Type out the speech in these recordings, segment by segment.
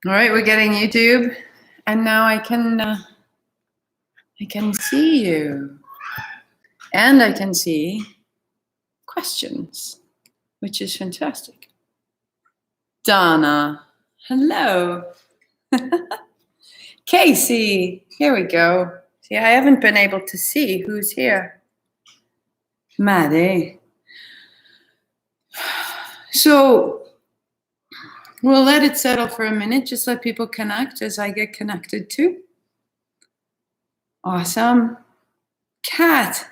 All right, we're getting YouTube, and now I can see you, and I can see questions, which is fantastic. Donna, hello. Casey, here we go. See, I haven't been able to see who's here. Maddie. So we'll let it settle for a minute. Just let people connect as I get connected too. Awesome. Kat,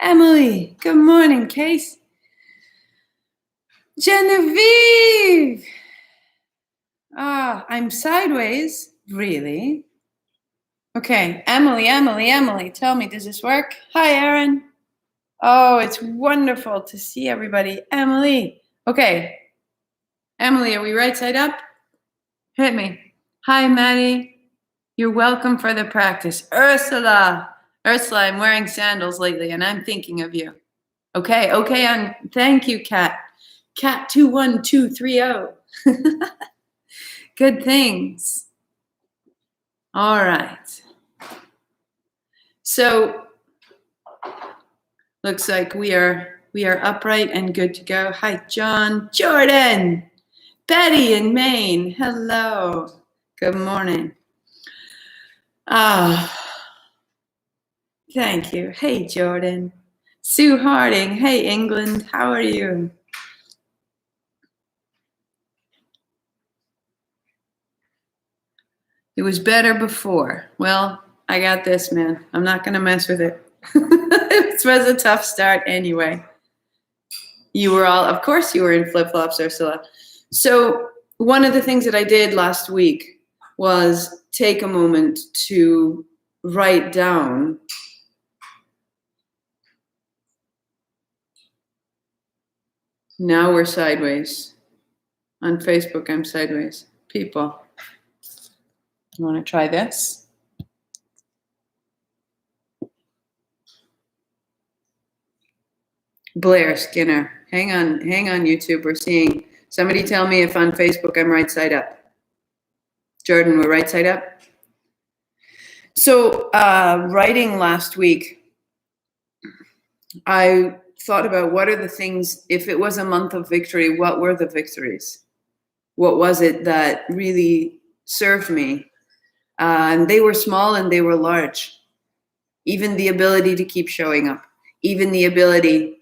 Emily, good morning, Case. Genevieve. I'm sideways. Really? Okay, Emily, tell me, does this work? Hi, Erin. Oh, it's wonderful to see everybody. Emily. Okay. Emily, are we right side up? Hit me. Hi, Maddie. You're welcome for the practice. Ursula, I'm wearing sandals lately, and I'm thinking of you. Okay, and thank you, Kat. Kat 21230. Good things. All right. So looks like we are upright and good to go. Hi, John, Jordan, Betty in Maine. Hello. Good morning. Thank you. Hey, Jordan. Sue Harding. Hey, England. How are you? It was better before. Well, I got this, man. I'm not going to mess with it. It was a tough start anyway. You were all, of course, you were in flip-flops, Ursula. So one of the things that I did last week was take a moment to write down now we're sideways. On Facebook, I'm sideways. People, you want to try this? Blair Skinner. Hang on, YouTube. We're seeing. Somebody tell me if on Facebook I'm right side up. Jordan, we're right side up. So writing last week, I thought about what are the things, if it was a month of victory, what were the victories? What was it that really served me? And they were small and they were large. Even the ability to keep showing up, even the ability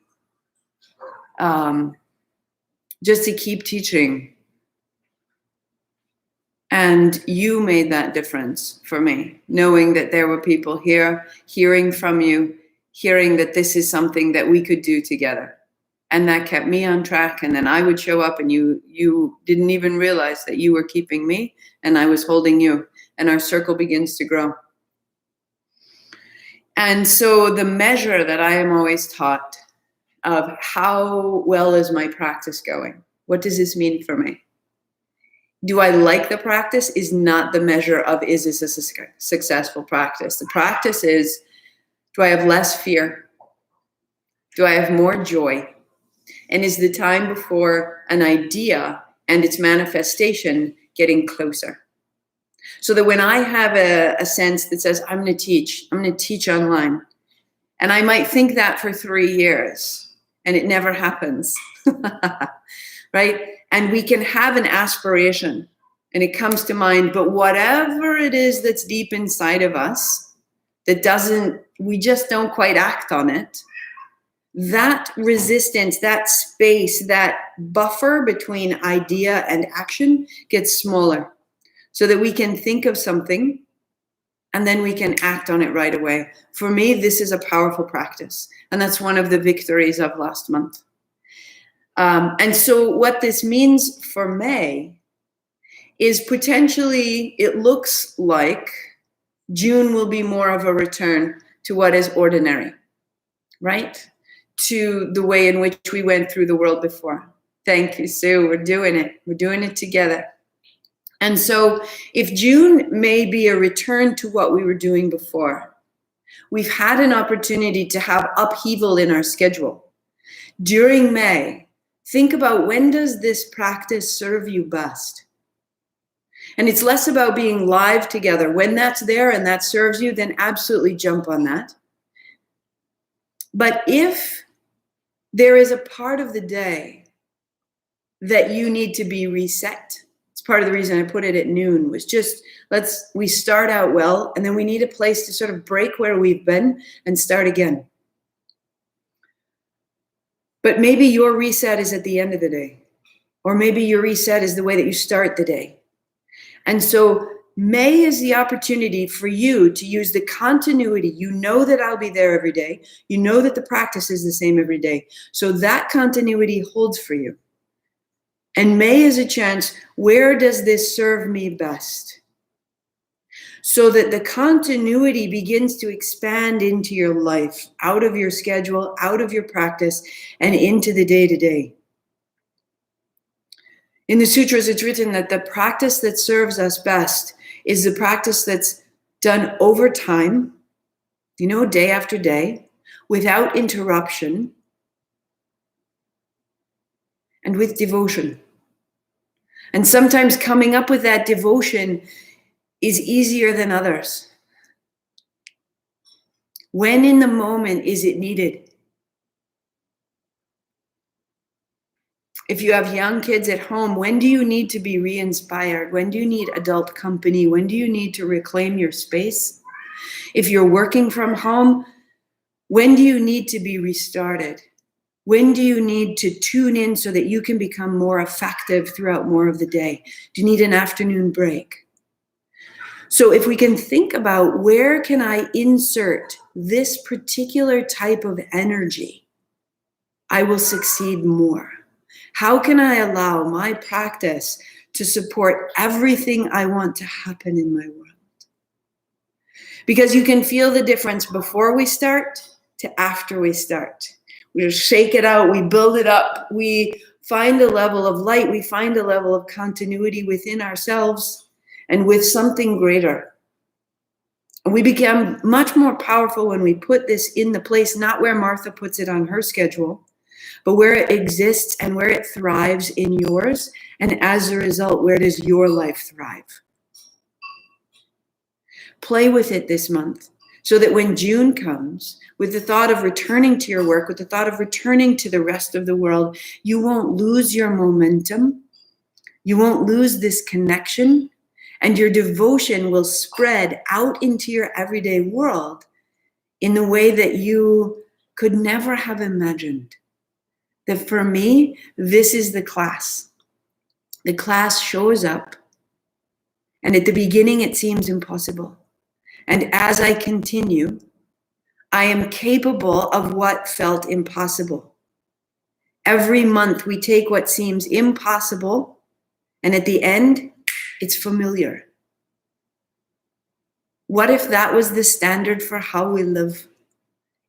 just to keep teaching. And you made that difference for me, knowing that there were people here, hearing from you, hearing that this is something that we could do together. And that kept me on track. And then I would show up and you didn't even realize that you were keeping me and I was holding you, and our circle begins to grow. And so the measure that I am always taught of how well is my practice going? What does this mean for me? Do I like the practice is not the measure of is this a successful practice. The practice is, do I have less fear? Do I have more joy? And is the time before an idea and its manifestation getting closer? So that when I have a sense that says, I'm going to teach online, and I might think that for 3 years, and it never happens, right? And we can have an aspiration, and it comes to mind, but whatever it is that's deep inside of us, we just don't quite act on it, that resistance, that space, that buffer between idea and action gets smaller, so that we can think of something and then we can act on it right away. For me, this is a powerful practice. And that's one of the victories of last month. And so what this means for May is potentially, it looks like June will be more of a return to what is ordinary, right? To the way in which we went through the world before. Thank you, Sue. We're doing it. We're doing it together. And so if June may be a return to what we were doing before, we've had an opportunity to have upheaval in our schedule. During May, think about, when does this practice serve you best? And it's less about being live together. When that's there and that serves you, then absolutely jump on that. But if there is a part of the day that you need to be reset, it's part of the reason I put it at noon, was just we start out well, and then we need a place to sort of break where we've been and start again. But maybe your reset is at the end of the day, or maybe your reset is the way that you start the day. And so May is the opportunity for you to use the continuity. You know that I'll be there every day. You know that the practice is the same every day. So that continuity holds for you. And May is a chance, where does this serve me best? So that the continuity begins to expand into your life, out of your schedule, out of your practice, and into the day-to-day. In the sutras, it's written that the practice that serves us best is the practice that's done over time, day after day, without interruption, and with devotion. And sometimes coming up with that devotion is easier than others. When in the moment is it needed? If you have young kids at home, when do you need to be re-inspired? When do you need adult company? When do you need to reclaim your space? If you're working from home, when do you need to be restarted? When do you need to tune in so that you can become more effective throughout more of the day? Do you need an afternoon break? So if we can think about, where can I insert this particular type of energy, I will succeed more. How can I allow my practice to support everything I want to happen in my world? Because you can feel the difference before we start to after we start. We shake it out, we build it up, we find a level of light, we find a level of continuity within ourselves and with something greater. And we become much more powerful when we put this in the place, not where Martha puts it on her schedule, but where it exists and where it thrives in yours. And as a result, where does your life thrive? Play with it this month so that when June comes, with the thought of returning to your work, with the thought of returning to the rest of the world, you won't lose your momentum. You won't lose this connection, and your devotion will spread out into your everyday world in the way that you could never have imagined. That for me, this is the class. The class shows up, and at the beginning it seems impossible. And as I continue, I am capable of what felt impossible. Every month we take what seems impossible, and at the end, it's familiar. What if that was the standard for how we live?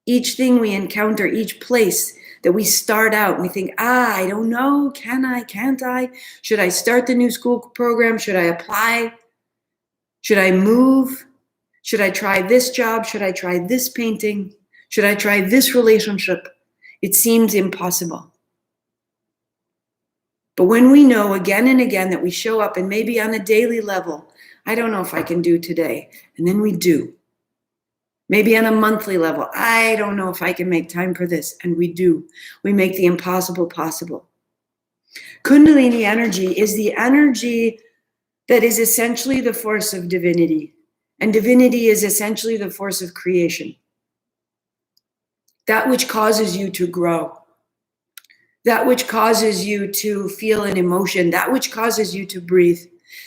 Each thing we encounter, each place that we start out, we think, I don't know, can I, can't I? Should I start the new school program? Should I apply? Should I move? Should I try this job? Should I try this painting? Should I try this relationship? It seems impossible. But when we know again and again that we show up, and maybe on a daily level, I don't know if I can do today, and then we do. Maybe on a monthly level, I don't know if I can make time for this, and we do. We make the impossible possible. Kundalini energy is the energy that is essentially the force of divinity, and divinity is essentially the force of creation. That which causes you to grow, that which causes you to feel an emotion, that which causes you to breathe,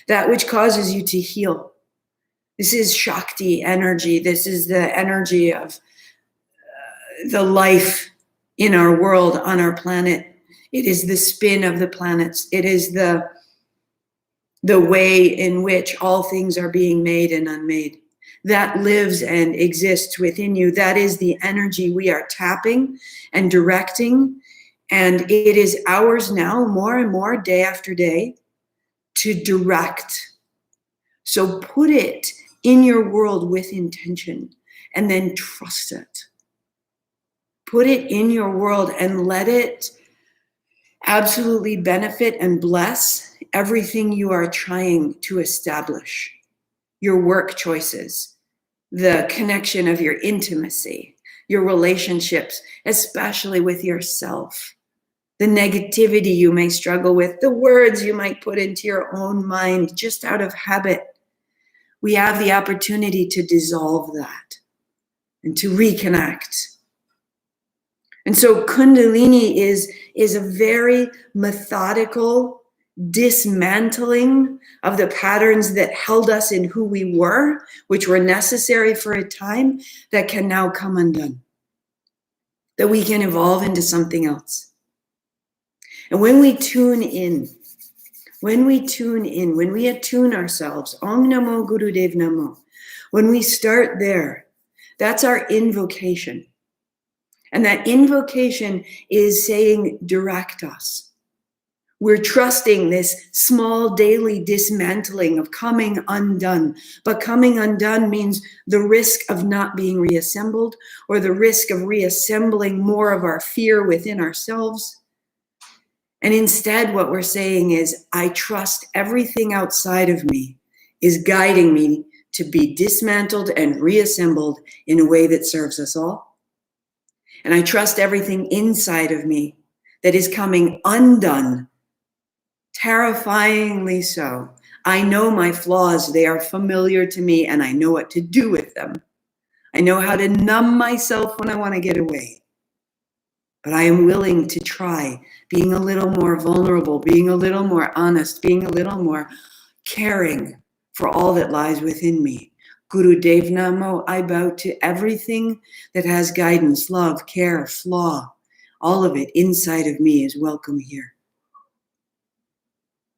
that which causes you to heal. This is Shakti energy. This is the energy of the life in our world, on our planet. It is the spin of the planets. It is the way in which all things are being made and unmade. That lives and exists within you. That is the energy we are tapping and directing. And it is ours now, more and more, day after day, to direct. So put it in your world with intention, and then trust it. Put it in your world and let it absolutely benefit and bless everything you are trying to establish, your work choices, the connection of your intimacy, your relationships, especially with yourself, the negativity you may struggle with, the words you might put into your own mind just out of habit. We have the opportunity to dissolve that and to reconnect. And so Kundalini is a very methodical dismantling of the patterns that held us in who we were, which were necessary for a time, that can now come undone, that we can evolve into something else. And when we tune in, when we attune ourselves, Om Namo Gurudev Namo, when we start there, that's our invocation. And that invocation is saying, direct us. We're trusting this small daily dismantling of coming undone. But coming undone means the risk of not being reassembled, or the risk of reassembling more of our fear within ourselves. And instead, what we're saying is, I trust everything outside of me is guiding me to be dismantled and reassembled in a way that serves us all. And I trust everything inside of me that is coming undone, terrifyingly so. I know my flaws, they are familiar to me, and I know what to do with them. I know how to numb myself when I want to get away. But I am willing to try being a little more vulnerable, being a little more honest, being a little more caring for all that lies within me. Guru Dev Namo, I bow to everything that has guidance, love, care, flaw. All of it inside of me is welcome here.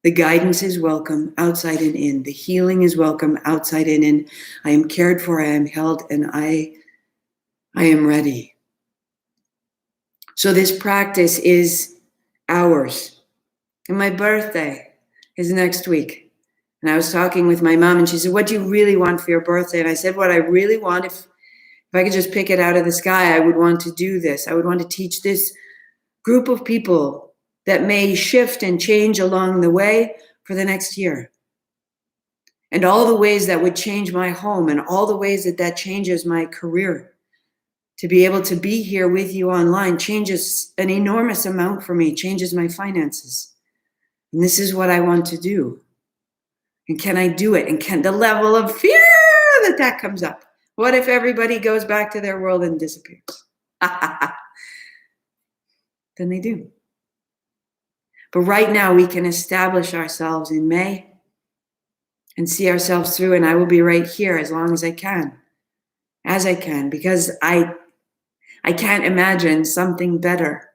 The guidance is welcome outside and in. The healing is welcome outside and in. I am cared for, I am held, and I am ready. So this practice is ours. And my birthday is next week. And I was talking with my mom, and she said, what do you really want for your birthday? And I said, what I really want, if I could just pick it out of the sky, I would want to do this. I would want to teach this group of people that may shift and change along the way for the next year. And all the ways that would change my home, and all the ways that that changes my career. To be able to be here with you online changes an enormous amount for me, changes my finances. And this is what I want to do. And can I do it? And can the level of fear that comes up? What if everybody goes back to their world and disappears? Then they do. But right now we can establish ourselves in May and see ourselves through, and I will be right here as long as I can. As I can, because I can't imagine something better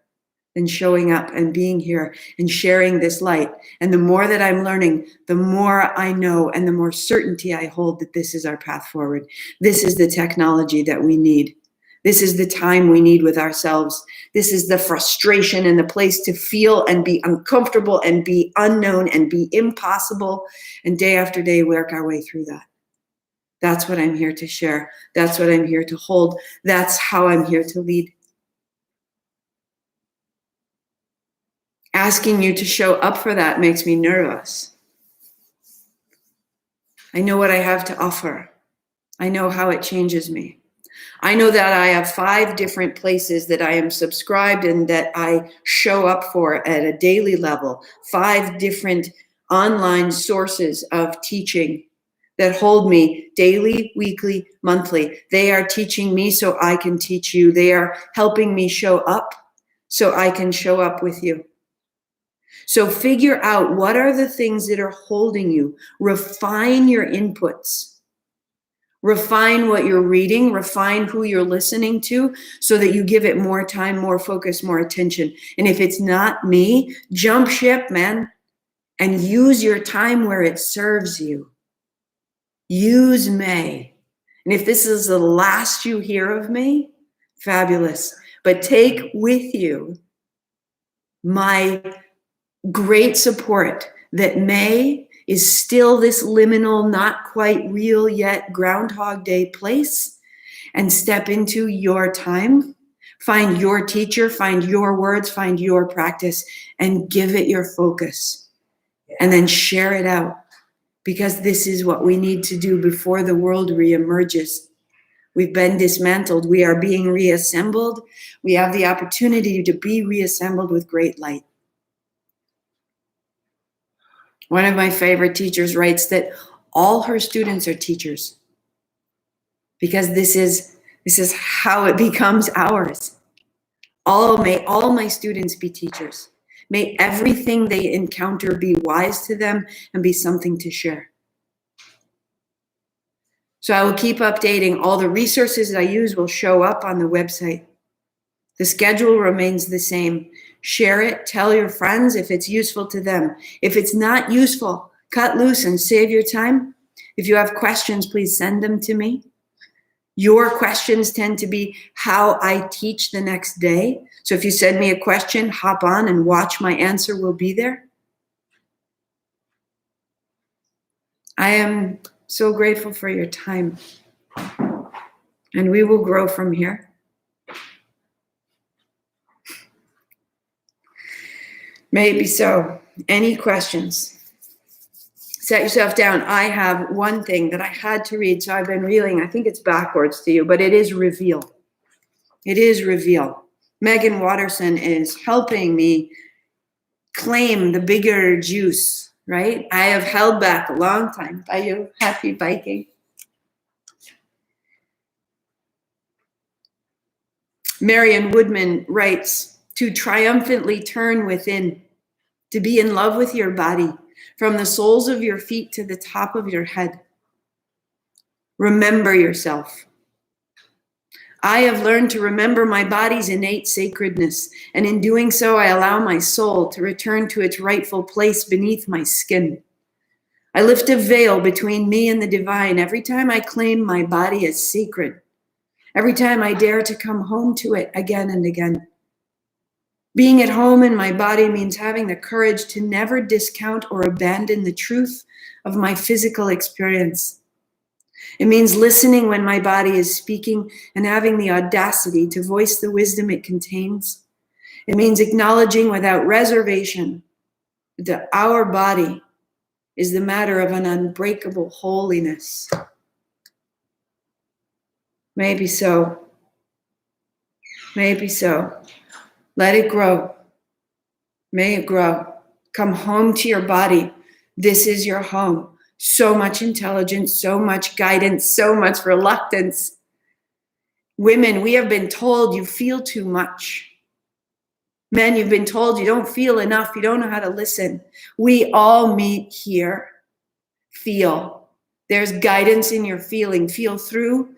than showing up and being here and sharing this light. And the more that I'm learning, the more I know, and the more certainty I hold that this is our path forward. This is the technology that we need. This is the time we need with ourselves. This is the frustration and the place to feel and be uncomfortable and be unknown and be impossible. And day after day, work our way through that. That's what I'm here to share. That's what I'm here to hold. That's how I'm here to lead. Asking you to show up for that makes me nervous. I know what I have to offer. I know how it changes me. I know that I have 5 different places that I am subscribed and that I show up for at a daily level. 5 different online sources of teaching that hold me daily, weekly, monthly. They are teaching me so I can teach you. They are helping me show up so I can show up with you. So figure out what are the things that are holding you. Refine your inputs. Refine what you're reading. Refine who you're listening to so that you give it more time, more focus, more attention. And if it's not me, jump ship, man, and use your time where it serves you. Use May. And if this is the last you hear of me, fabulous. But take with you my great support that May is still this liminal, not quite real yet Groundhog Day place, and step into your time. Find your teacher, find your words, find your practice, and give it your focus. and then share it out, because this is what we need to do before the world reemerges. We've been dismantled. We are being reassembled. We have the opportunity to be reassembled with great light. One of my favorite teachers writes that all her students are teachers, because this is how it becomes ours. May all my students be teachers. May everything they encounter be wise to them and be something to share. So I will keep updating. All the resources I use will show up on the website. The schedule remains the same. Share it, tell your friends if it's useful to them. If it's not useful, cut loose and save your time. If you have questions, please send them to me. Your questions tend to be how I teach the next day. So if you send me a question, hop on and watch. My answer will be there. I am so grateful for your time. And we will grow from here. May it be so. Any questions? Set yourself down. I have one thing that I had to read, so I've been reading. I think it's backwards to you, but it is reveal. It is reveal. Megan Watterson is helping me claim the bigger juice, right? I have held back a long time. By you, happy biking. Marion Woodman writes, to triumphantly turn within, to be in love with your body, from the soles of your feet to the top of your head. Remember yourself. I have learned to remember my body's innate sacredness, and in doing so, I allow my soul to return to its rightful place beneath my skin. I lift a veil between me and the divine every time I claim my body as sacred, every time I dare to come home to it again and again. Being at home in my body means having the courage to never discount or abandon the truth of my physical experience. It means listening when my body is speaking and having the audacity to voice the wisdom it contains. It means acknowledging without reservation that our body is the matter of an unbreakable holiness. May it be so. May it be so. Let it grow. May it grow. Come home to your body. This is your home. So much intelligence, so much guidance, so much reluctance. Women, we have been told you feel too much. Men, you've been told you don't feel enough. You don't know how to listen. We all meet here. Feel. There's guidance in your feeling. Feel through,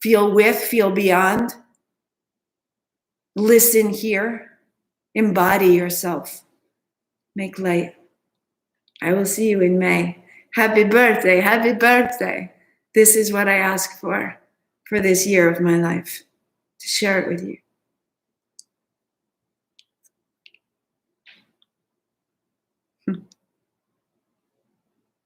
feel with, feel beyond. Listen here. Embody yourself. Make light. I will see you in May. Happy birthday, happy birthday. This is what I ask for this year of my life, to share it with you.